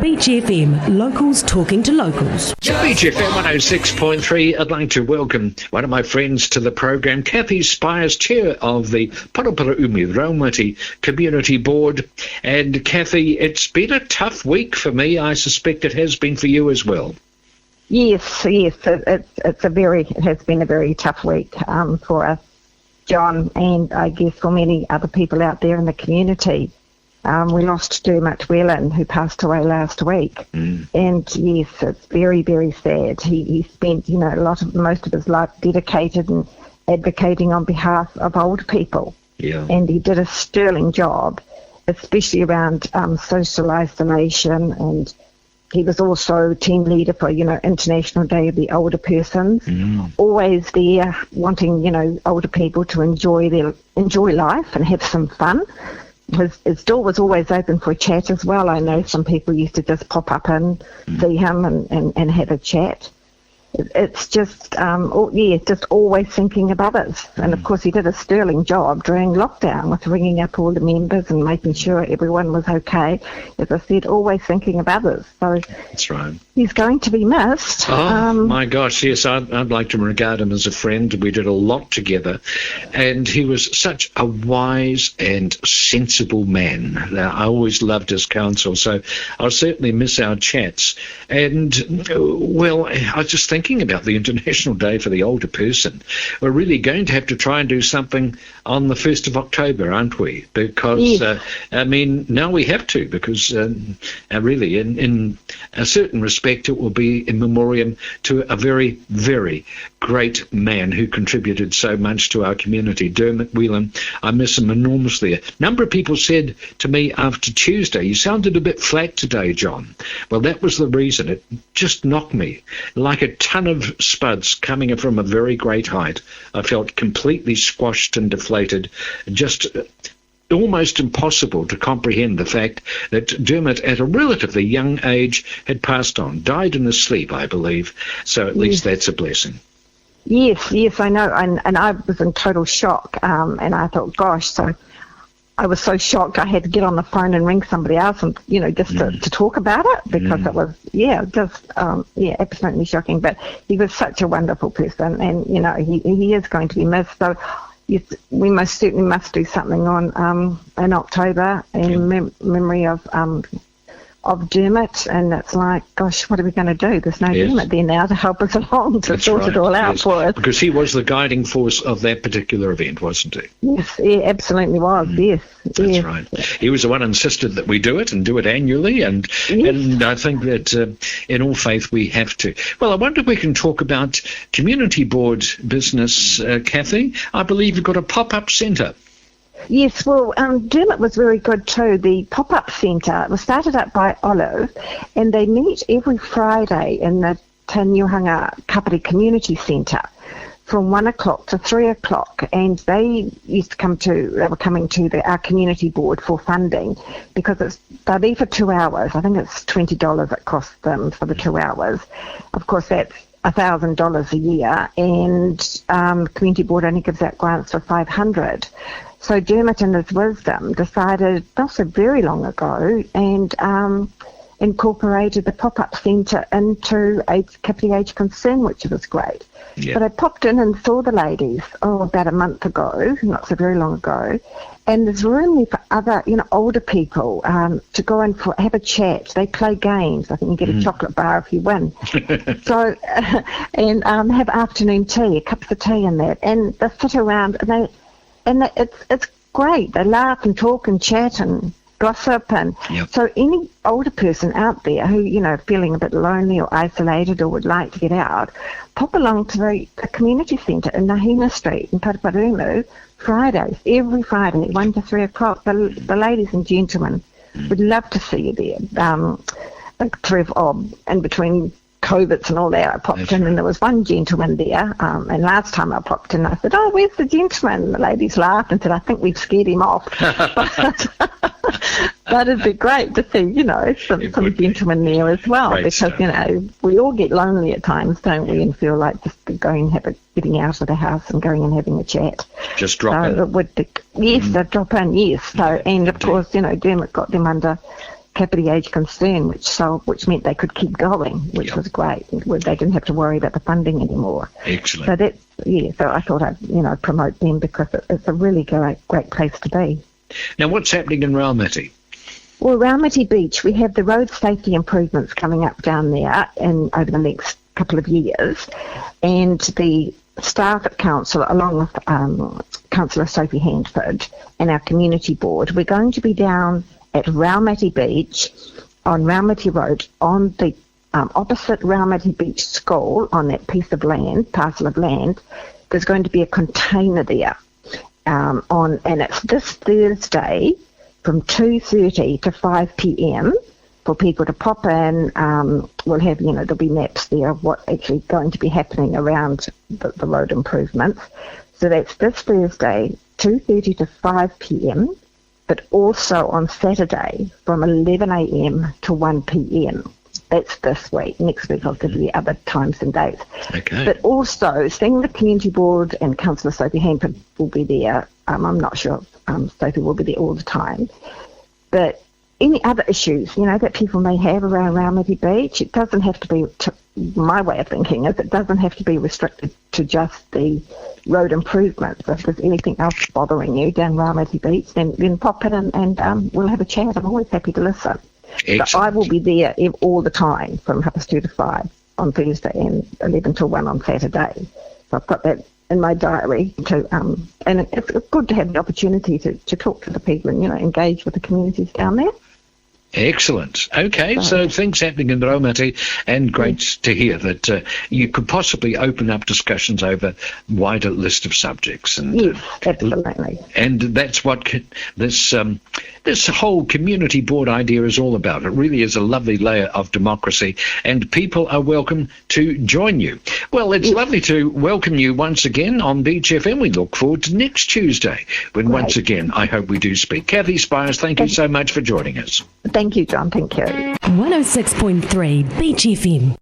Beach FM, locals talking to locals. Beach FM 106.3, I'd like to welcome one of my friends to the program, Kathy Spiers, Chair of the Paraparaumu Raumati Community Board. And Kathy, it's been a tough week for me. I suspect it has been for you as well. Yes, it has been a very tough week for us, John, and I guess for many other people out there in the community. We lost Dermot Wheelan, who passed away last week. And yes, it's very, very sad. He spent, most of his life dedicated and advocating on behalf of older people. Yeah. And he did a sterling job, especially around social isolation, and he was also team leader for, International Day of the Older Persons. Always there, wanting, older people to enjoy life and have some fun. His door was always open for a chat as well. I know some people used to just pop up and see him and have a chat. It's just, just always thinking of others. And of course, he did a sterling job during lockdown with ringing up all the members and making sure everyone was okay. As I said, always thinking of others. So that's right. He's going to be missed. Oh, my gosh, yes, I'd like to regard him as a friend. We did a lot together. And he was such a wise and sensible man. I always loved his counsel, so I'll certainly miss our chats. And, well, I was just thinking about the International Day for the Older Person. We're really going to have to try and do something on the 1st of October, aren't we? Because, now we have to, because really, in a certain respect, it will be in memoriam to a very, very great man who contributed so much to our community, Dermot Wheelan. I miss him enormously. A number of people said to me after Tuesday, "You sounded a bit flat today, John." Well, that was the reason. It just knocked me like a ton of spuds coming from a very great height. I felt completely squashed and deflated, just almost impossible to comprehend the fact that Dermot, at a relatively young age, had passed on, died in his sleep, I believe. So at least that's a blessing. Yes, I know. And I was in total shock. And I thought, gosh, so I was so shocked I had to get on the phone and ring somebody else and, just to talk about it, because it was, absolutely shocking. But he was such a wonderful person, and, he is going to be missed. So yes, we most certainly must do something on in October in memory of Dermot, and it's like, gosh, what are we going to do? There's no Dermot there now to help us along to sort it all out for us. Because he was the guiding force of that particular event, wasn't he? Yes, he absolutely was, yes. That's right. He was the one who insisted that we do it and do it annually, and I think that in all faith we have to. Well, I wonder if we can talk about community board business, Kathy. I believe you've got a pop-up centre. Yes, well, Dermot was very good too. The pop-up centre was started up by Olive, and they meet every Friday in the Tanuhanga Kapiti Community Centre from 1 o'clock to 3 o'clock, and they were coming to our community board for funding, because they're there for 2 hours. I think it's $20 it costs them for the 2 hours. Of course, that's $1,000 a year, and community board only gives out grants for $500. So Dermot, in his wisdom, decided not so very long ago and incorporated the pop-up centre into Kapiti Age Concern, which was great. Yeah. But I popped in and saw the ladies, about a month ago, not so very long ago, and there's room there for other, older people to go and have a chat. They play games. I think you get a chocolate bar if you win. So, and have afternoon tea, cups of tea and that, and they sit around and it's great. They laugh and talk and chat and gossip, and so any older person out there who, feeling a bit lonely or isolated or would like to get out, pop along to the community centre in Nahina Street in Paraparaumu, Fridays, every Friday, 1 to 3 o'clock. The ladies and gentlemen would love to see you there. In between COVIDs and all that, I popped in and there was one gentleman there, and last time I popped in I said, "Oh, where's the gentleman?" And the ladies laughed and said, "I think we've scared him off." But it'd be great to see, some gentlemen there as well, great because, stuff. We all get lonely at times, don't we, and feel like just going and getting out of the house and going and having a chat. Just drop in. It would be, yes, they'd drop in, yes. So, and of course, Dermot got them under Kapiti age concern, which meant they could keep going, which was great. They didn't have to worry about the funding anymore. Excellent. So I thought I'd promote them because it's a really great place to be. Now, what's happening in Raumati? Well, Raumati Beach, we have the road safety improvements coming up down there over the next couple of years, and the staff at council, along with Councillor Sophie Handford and our community board, we're going to be down at Raumati Beach on Raumati Road on the opposite Raumati Beach School on that parcel of land. There's going to be a container there and it's this Thursday from 2:30 to 5 p.m. for people to pop in. We'll have, there'll be maps there of what's actually going to be happening around the road improvements. So that's this Thursday, 2:30 to 5 p.m, but also on Saturday from 11 a.m. to 1 p.m. That's this week. Next week I'll give you the other times and dates. Okay. But also, seeing the community board and Councillor Sophie Handford will be there. I'm not sure if Sophie will be there all the time. But any other issues, that people may have around Raumati Beach, it doesn't have to be, my way of thinking is it doesn't have to be restricted to just the road improvements. If there's anything else bothering you down Raumati Beach, then pop in and we'll have a chat. I'm always happy to listen. But I will be there all the time from 2:30 to 5 on Thursday and 11 to 1 on Saturday. So I've got that in my diary and it's good to have the opportunity to talk to the people and, engage with the communities down there. Excellent. Okay, so things happening in Raumati, and great to hear that you could possibly open up discussions over a wider list of subjects. And, yes, absolutely. And that's what this whole community board idea is all about. It really is a lovely layer of democracy, and people are welcome to join you. Well, it's lovely to welcome you once again on Beach FM. We look forward to next Tuesday when once again I hope we do speak. Kathy Spiers, thank you so much for joining us. Thank you, John. Thank you. 106.3 Beach FM.